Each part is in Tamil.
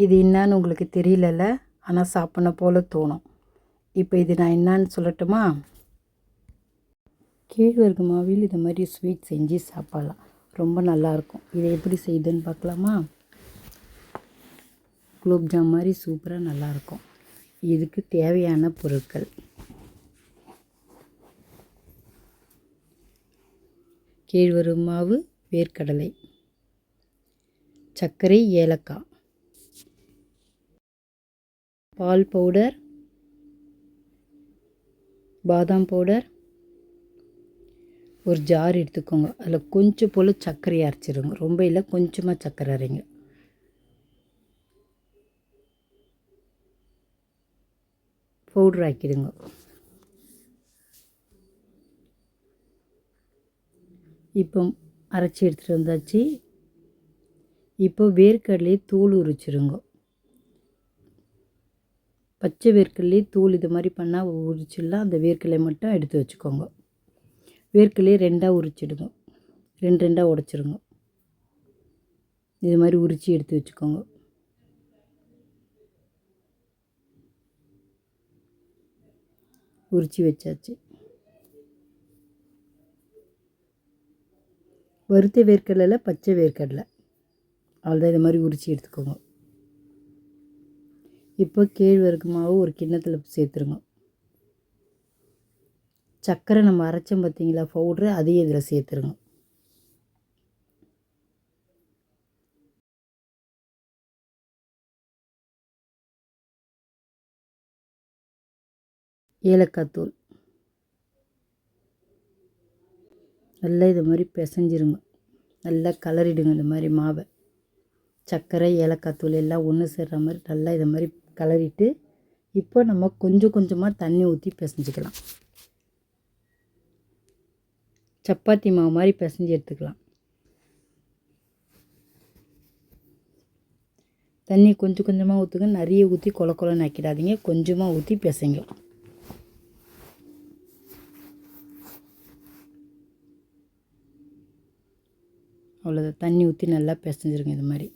இது என்னான்னு உங்களுக்கு தெரியலல்ல, ஆனால் சாப்பிட்ணும் போல் தோணும். இப்போ இது நான் என்னான்னு சொல்லட்டுமா? கேழ்வரகு மாவில் இது மாதிரி ஸ்வீட் செஞ்சு சாப்பிட்லாம், ரொம்ப நல்லாயிருக்கும். இதை எப்படி செய்யுதுன்னு பார்க்கலாமா? குலோப்ஜாம் மாதிரி சூப்பராக நல்லாயிருக்கும். இதுக்கு தேவையான பொருட்கள்: கேழ்வரகு மாவு, வேர்க்கடலை, சர்க்கரை, ஏலக்காய், பால் பவுடர், பாதாம் பவுடர். ஒரு ஜார் எடுத்துக்கோங்க, அதில் கொஞ்சம் போல் சர்க்கரை அரைச்சிடுங்க, ரொம்ப இல்லை, கொஞ்சமாக சர்க்கரை அரைங்க. பவுட்ரு ஆக்கிடுங்க. இப்போ அரைச்சி எடுத்துகிட்டு வந்தாச்சு. இப்போ வேர்க்கடலையை தோல் உரிச்சிடுங்க. பச்சை வேர்க்கடலையே தோல் இது மாதிரி பண்ணால் உரிச்சிடலாம். அந்த வேர்க்கடலை மட்டும் எடுத்து வச்சுக்கோங்க. வேர்க்கடலையை ரெண்டாக உரிச்சிடுங்க, ரெண்டாக உடச்சிடுங்க. இது மாதிரி உரித்து எடுத்து வச்சுக்கோங்க. உரித்து வச்சாச்சு. வறுத்த வேர்க்கடலையில் பச்சை வேர்க்கடலை, அவ்வளோதான். இது மாதிரி உரித்து எடுத்துக்கோங்க. இப்போ கேழ்வரகு மாவு ஒரு கிண்ணத்தில் சேர்த்துருங்க. சர்க்கரை நம்ம அரைச்சோம் பார்த்தீங்களா பவுட்ரு, அதையும் இதில் சேர்த்துருங்க. ஏலக்காய் தூள் நல்லா இது மாதிரி பிசைஞ்சிருங்க. நல்லா கலரிடுங்க இந்த மாதிரி மாவை. சர்க்கரை, ஏலக்காய் தூள் எல்லாம் ஒன்று சேர்கிற மாதிரி நல்லா இதை மாதிரி கலரிட்டு, இப்போ நம்ம கொஞ்சம் கொஞ்சமாக தண்ணி ஊற்றி பிசைஞ்சிக்கலாம். சப்பாத்தி மாவு மாதிரி பிசைஞ்சு எடுத்துக்கலாம். தண்ணி கொஞ்சம் கொஞ்சமாக ஊற்றுங்க, நிறைய ஊற்றி கொல கொலன்னு ஆக்கிடாதீங்க, கொஞ்சமாக ஊற்றி பிசைங்க. அவ்வளோதான். தண்ணி ஊற்றி நல்லா பிசைஞ்சிருங்க இது மாதிரி.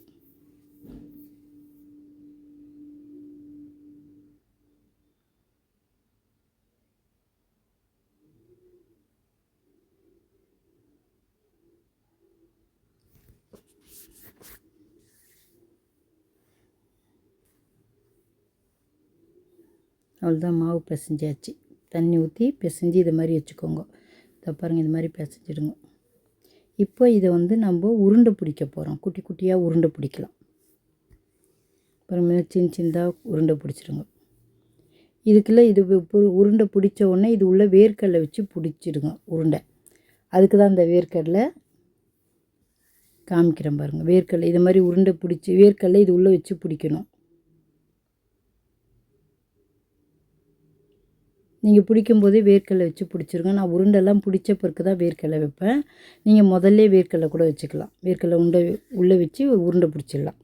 அவ்வளோதான், மாவு பிசைஞ்சாச்சு. தண்ணி ஊற்றி பிசைஞ்சு இது மாதிரி வச்சுக்கோங்க. இதை பாருங்கள், இது மாதிரி பிசைஞ்சிடுங்க. இப்போ இதை நம்ம உருண்டை பிடிக்க போகிறோம். குட்டி குட்டியாக உருண்டை பிடிக்கலாம். அப்புறமே சின்ன சின்னதாக உருண்டை பிடிச்சிடுங்க. இதுக்குள்ளே இது உருண்டை பிடிச்ச உடனே இது உள்ள வேர்க்கடலை வச்சு பிடிச்சிடுங்க உருண்டை. அதுக்கு தான் இந்த வேர்க்கடலை காமிக்கிறேன் பாருங்கள். வேர்க்கடலை இது மாதிரி உருண்டை பிடிச்சி வேர்க்கடலை இது உள்ளே வச்சு பிடிக்கணும். நீங்கள் பிடிக்கும்போதே வேர்க்கடலை வச்சு பிடிச்சிருங்க. நான் உருண்டெல்லாம் பிடிச்ச பிறகு தான் வேர்க்கடலை வைப்பேன். நீங்கள் முதல்ல வேர்க்கடலை கூட வச்சுக்கலாம். வேர்க்கடலை உள்ளே வச்சு உருண்டை பிடிச்சிடலாம்.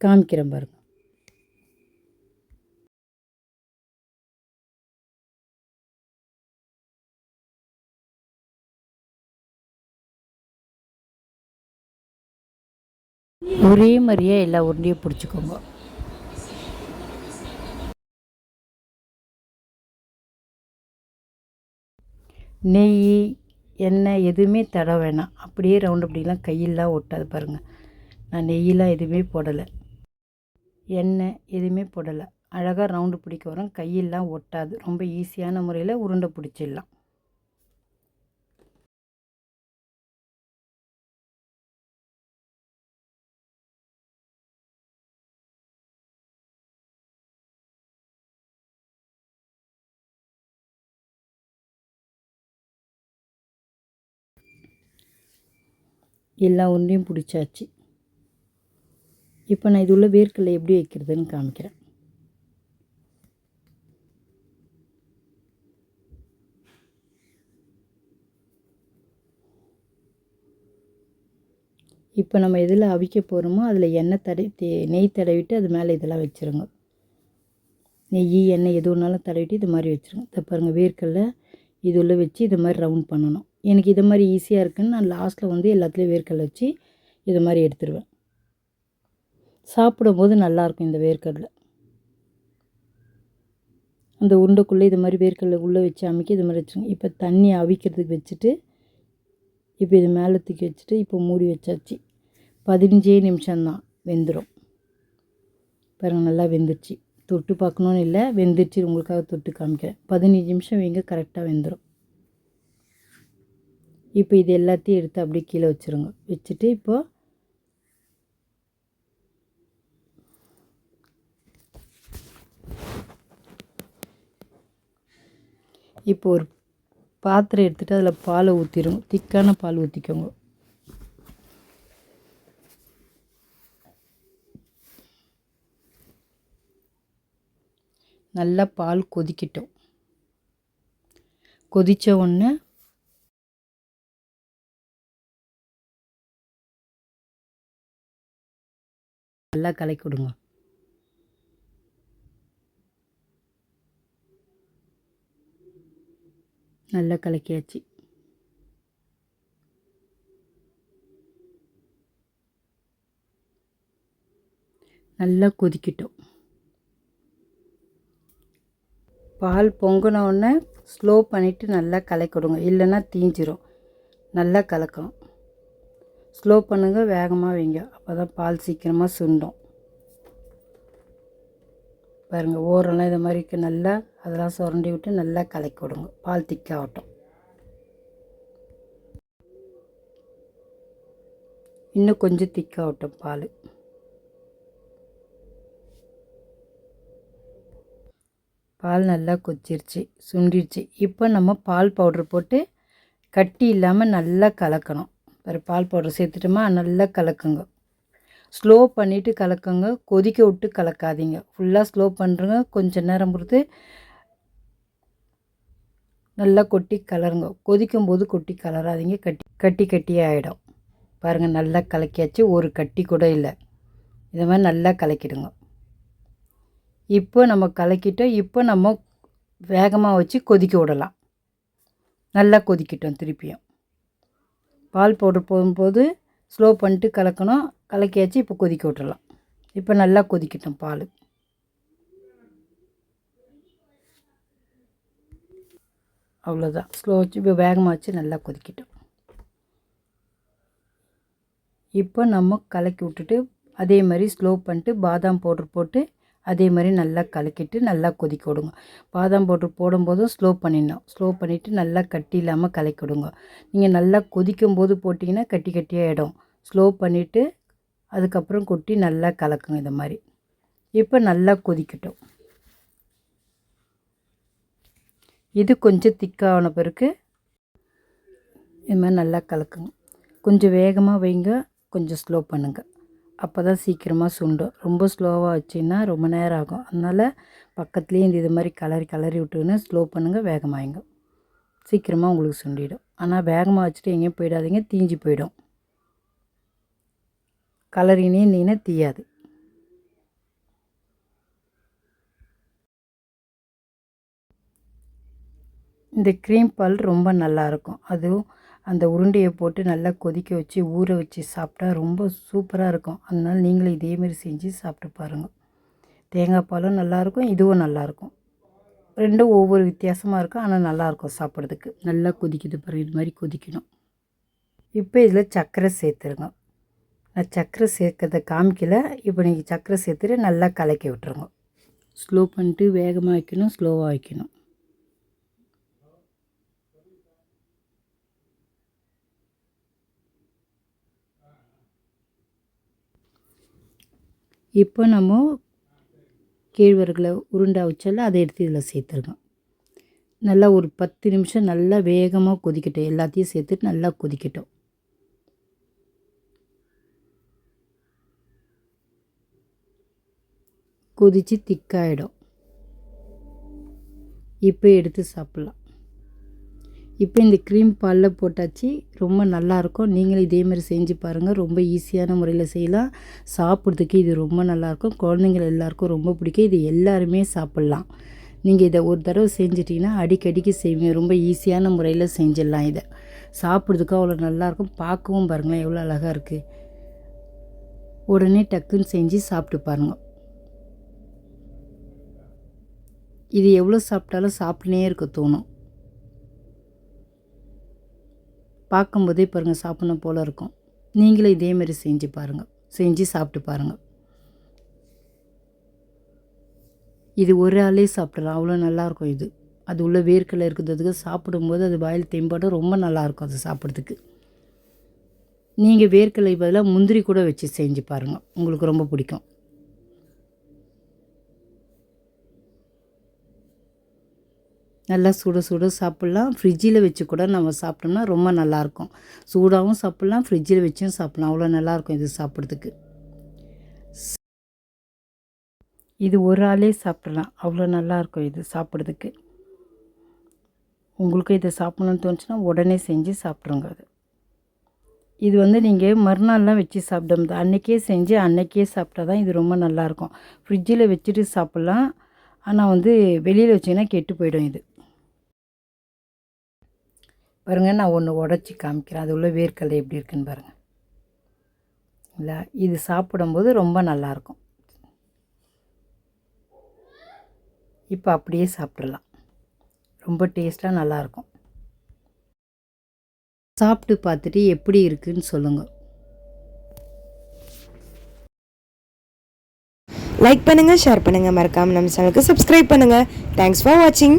காமிக்கிறேன் பாருங்கள். ஒரே மாதிரியே எல்லா உருண்டையும் பிடிச்சிக்கோங்க. நெய், எண்ணெய் எதுவுமே தட வேணாம். அப்படியே ரவுண்டு அப்படிலாம் கையெல்லாம் ஒட்டாது பாருங்கள். நான் நெய்யெலாம் எதுவுமே போடலை, எண்ணெய் எதுவுமே போடலை. அழகாக ரவுண்டு பிடிக்க வரும், கையெல்லாம் ஒட்டாது. ரொம்ப ஈஸியான முறையில் உருண்டை பிடிச்சிடலாம். எல்லா உருண்டையும் பிடிச்சாச்சு. இப்போ நான் இது உள்ள வேர்க்கடலை எப்படி வைக்கிறதுன்னு காமிக்கிறேன். இப்போ நம்ம எதில் அவிக்க போகிறோமோ அதில் நெய் தடவிட்டு அது மேலே இதெல்லாம் வச்சுருங்க. நெய், எண்ணெய் எது ஒன்றாலும் தடவிட்டு இது மாதிரி வச்சுருங்க. இதை பாருங்கள், வேர்க்கடலை இது உள்ள வச்சு இது மாதிரி ரவுண்ட் பண்ணணும். எனக்கு இது மாதிரி ஈஸியாக இருக்குதுன்னு நான் லாஸ்ட்டில் எல்லாத்துலேயும் வேர்க்கடலை வச்சு இது மாதிரி எடுத்துருவேன். சாப்பிடும்போது நல்லாயிருக்கும் இந்த வேர்க்கடலை. அந்த உருண்டைக்குள்ளே இது மாதிரி வேர்க்கடலை உள்ளே வச்சு அமைக்க இது மாதிரி வச்சுருங்க. இப்போ தண்ணி அவிக்கிறதுக்கு வச்சுட்டு இப்போ இது மேலே தூக்கி வச்சுட்டு இப்போ மூடி வச்சாச்சு. 15 நிமிஷம்தான் வெந்துடும். பாருங்கள் நல்லா வெந்துருச்சு. தொட்டு பார்க்கணுன்னு இல்லை, வெந்துருச்சு. உங்களுக்காக தொட்டு காமிக்கிறேன். 15 நிமிஷம் வைங்க, கரெக்டாக வெந்துடும். இப்போ இது எல்லாத்தையும் எடுத்து அப்படியே கீழே வச்சுருங்க. வச்சுட்டு இப்போ ஒரு பாத்திரம் எடுத்துகிட்டு அதில் பாலை ஊற்றிடுங்க. திக்கான பால் ஊற்றிக்கோங்க. நல்லா பால் கொதிக்கட்டும். கொதித்த உடனே நல்லா கலக்கி விடுங்க. நல்லா கலக்கியாச்சு. நல்லா கொதிக்கட்டும். பால் பொங்கின உடனே ஸ்லோ பண்ணிவிட்டு நல்லா கலக்கி விடுங்க, இல்லைன்னா தீஞ்சிரும். நல்லா கலக்கணும். ஸ்லோ பண்ணுங்கள், வேகமாக வைங்க, அப்போ தான் பால் சீக்கிரமாக சுண்டும். பாருங்கள், ஓரெல்லாம் இது மாதிரி நல்லா அதெல்லாம் சுரண்டி விட்டு நல்லா கலக்கி விடுங்க. பால் திக்காகட்டும். இன்னும் கொஞ்சம் திக்காகட்டும் பால். பால் நல்லா கொச்சிருச்சு, சுண்டிடுச்சு. இப்போ நம்ம பால் பவுட்ரு போட்டு கட்டி இல்லாமல் நல்லா கலக்கணும். வேறு பால் பவுட்ரு சேர்த்துட்டோமா, நல்லா கலக்குங்க. ஸ்லோ பண்ணிவிட்டு கலக்குங்க, கொதிக்க விட்டு கலக்காதீங்க. ஃபுல்லாக ஸ்லோ பண்ணுறங்க. கொஞ்சம் நேரம் பொறுத்து நல்லா கொட்டி கலருங்க. கொதிக்கும்போது கொட்டி கலராதிங்க, கட்டியாக ஆகிடும். பாருங்கள், நல்லா கலக்கியாச்சு. ஒரு கட்டி கூட இல்லை. இதை மாதிரி நல்லா கலக்கிடுங்க. இப்போ நம்ம கலக்கிட்டோம். இப்போ நம்ம வேகமாக வச்சு கொதிக்க விடலாம். நல்லா கொதிக்கட்டும். திருப்பியும் பால் பவுடர் போடும்போது ஸ்லோ பண்ணிட்டு கலக்கணும். கலக்கியாச்சு. இப்போ கொதிக்க விட்டுறலாம். இப்போ நல்லா கொதிக்கட்டும் பால். அவ்வளோதான். ஸ்லோ வச்சு இப்போ வேகமாக வச்சு நல்லா கொதிக்கட்டும். இப்போ நம்ம கலக்கி விட்டுட்டு அதே மாதிரி ஸ்லோ பண்ணிட்டு பாதாம் பவுட்ரு போட்டு அதே மாதிரி நல்லா கலக்கிட்டு நல்லா கொதிக்க விடுங்க. பாதாம் பவுட்ரு போடும்போதும் ஸ்லோ பண்ணிடணும். ஸ்லோ பண்ணிவிட்டு நல்லா கட்டி இல்லாமல் கலக்கி விடுங்க. நீங்கள் நல்லா கொதிக்கும் போது போட்டிங்கன்னா கட்டியாக ஆகிடும். ஸ்லோ பண்ணிவிட்டு அதுக்கப்புறம் கொட்டி நல்லா கலக்குங்க. இந்த மாதிரி இப்போ நல்லா கொதிக்கட்டும். இது கொஞ்சம் திக்கான பிறகு இது மாதிரி நல்லா கலக்குங்க. கொஞ்சம் வேகமாக வைங்க, கொஞ்சம் ஸ்லோ பண்ணுங்கள். அப்போ தான் சீக்கிரமாக சுண்டும். ரொம்ப ஸ்லோவாக வச்சிங்கன்னா ரொம்ப நேரம் ஆகும். அதனால் பக்கத்துலேயே இது மாதிரி கலரி விட்டுன்னு ஸ்லோ பண்ணுங்கள், வேகமாகிங்க. சீக்கிரமாக உங்களுக்கு சுண்டிடும். ஆனால் வேகமாக வச்சுட்டு எங்கேயும் போயிடாதீங்க, தீஞ்சு போயிடும். கலரினே இருந்தீங்கன்னா தீயாது. இந்த க்ரீம் பால் ரொம்ப நல்லாயிருக்கும். அதுவும் அந்த உருண்டையை போட்டு நல்லா கொதிக்க வச்சு ஊற வச்சு சாப்பிட்டா ரொம்ப சூப்பராக இருக்கும். அதனால் நீங்களும் இதேமாரி செஞ்சு சாப்பிட்டு பாருங்கள். தேங்காய் பாலும் நல்லாயிருக்கும், இதுவும் நல்லாயிருக்கும். ரெண்டும் ஒவ்வொரு வித்தியாசமாக இருக்கும், ஆனால் நல்லாயிருக்கும் சாப்பிட்றதுக்கு. நல்லா கொதிக்குது பாருங்கள், இது மாதிரி கொதிக்கணும். இப்போ இதில் சர்க்கரை சேர்த்துருங்க. நான் சர்க்கரை சேர்க்கறத காமிக்கல. இப்போ நீங்கள் சர்க்கரை சேர்த்துட்டு நல்லா கலக்கி விட்டுருங்க. ஸ்லோ பண்ணிட்டு வேகமாக வைக்கணும், ஸ்லோவாக வைக்கணும். இப்போ நம்ம கேழ்வரகுல உருண்டை வச்சால அதை எடுத்து இதில் சேர்த்துருங்க. நல்லா ஒரு 10 நிமிஷம் நல்லா வேகமாக கொதிக்கட்டும். எல்லாத்தையும் சேர்த்துட்டு நல்லா கொதிக்கட்டும். கொதித்து திக்காயிடும். இப்போ எடுத்து சாப்பிட்லாம். இப்போ இந்த க்ரீம் பாலில் போட்டாச்சு. ரொம்ப நல்லாயிருக்கும். நீங்களும் இதேமாதிரி செஞ்சு பாருங்கள். ரொம்ப ஈஸியான முறையில் செய்யலாம். சாப்பிட்றதுக்கு இது ரொம்ப நல்லாயிருக்கும். குழந்தைங்கள் எல்லாேருக்கும் ரொம்ப பிடிக்கும். இது எல்லாருமே சாப்பிட்லாம். நீங்கள் இதை ஒரு தடவை செஞ்சிட்டிங்கன்னா அடிக்கடிக்கு செய்வீங்க. ரொம்ப ஈஸியான முறையில் செஞ்சிடலாம். இதை சாப்பிட்றதுக்கு அவ்வளோ நல்லாயிருக்கும். பார்க்கவும் பாருங்களேன் எவ்வளோ அழகாக இருக்குது. உடனே டக்குன்னு செஞ்சு சாப்பிட்டு பாருங்கள். இது எவ்வளோ சாப்பிட்டாலும் சாப்பிட்டுனே இருக்க தோணும். பார்க்கும்போதே பாருங்கள் சாப்பிடணும் போல் இருக்கும். நீங்களும் இதேமாரி செஞ்சு பாருங்கள், செஞ்சு சாப்பிட்டு பாருங்கள். இது ஒரு ஆளே சாப்பிடலாம், அவ்வளோ நல்லாயிருக்கும். இது அது உள்ள வேர்க்கடலை இருக்கிறதுக்கு சாப்பிடும்போது அது வாயில் தெம்பாட்டும் ரொம்ப நல்லாயிருக்கும் அது சாப்பிட்றதுக்கு. நீங்கள் வேர்க்கடலை பதிலாக முந்திரி கூட வச்சு செஞ்சு பாருங்கள், உங்களுக்கு ரொம்ப பிடிக்கும். நல்லா சுட சுட சாப்பிட்லாம். ஃப்ரிட்ஜில் வச்சு கூட நம்ம சாப்பிட்டோம்னா ரொம்ப நல்லாயிருக்கும். சூடாகவும் சாப்பிட்லாம், ஃப்ரிட்ஜில் வச்சும் சாப்பிட்லாம். அவ்வளோ நல்லாயிருக்கும் இது சாப்பிட்றதுக்கு. இது ஒரு ஆளே சாப்பிட்லாம், அவ்வளோ நல்லாயிருக்கும் இது சாப்பிட்றதுக்கு. உங்களுக்கு இதை சாப்பிட்ணுன்னு தோணுச்சுன்னா உடனே செஞ்சு சாப்பிட்ருங்க. இது நீங்கள் மறுநாள்லாம் வச்சு சாப்பிட முடியாது, அன்றைக்கே செஞ்சு அன்றைக்கே சாப்பிட்டா தான் இது ரொம்ப நல்லாயிருக்கும். ஃப்ரிட்ஜில் வச்சுட்டு சாப்பிட்லாம், ஆனால் வெளியில் வச்சிங்கன்னா கெட்டு போயிடும். இது பாருங்கள், நான் ஒன்று உடச்சி காமிக்கிறேன். அது உள்ள வேர்க்கடலை எப்படி இருக்குன்னு பாருங்கள். இல்லை, இது சாப்பிடும்போது ரொம்ப நல்லாயிருக்கும். இப்போ அப்படியே சாப்பிட்றலாம், ரொம்ப டேஸ்ட்டாக நல்லாயிருக்கும். சாப்பிட்டு பார்த்துட்டு எப்படி இருக்குன்னு சொல்லுங்கள். லைக் பண்ணுங்கள், ஷேர் பண்ணுங்கள், மறக்காமல் நம்ம சேனலுக்கு சப்ஸ்கிரைப் பண்ணுங்கள். தேங்க்ஸ் ஃபார் வாட்சிங்.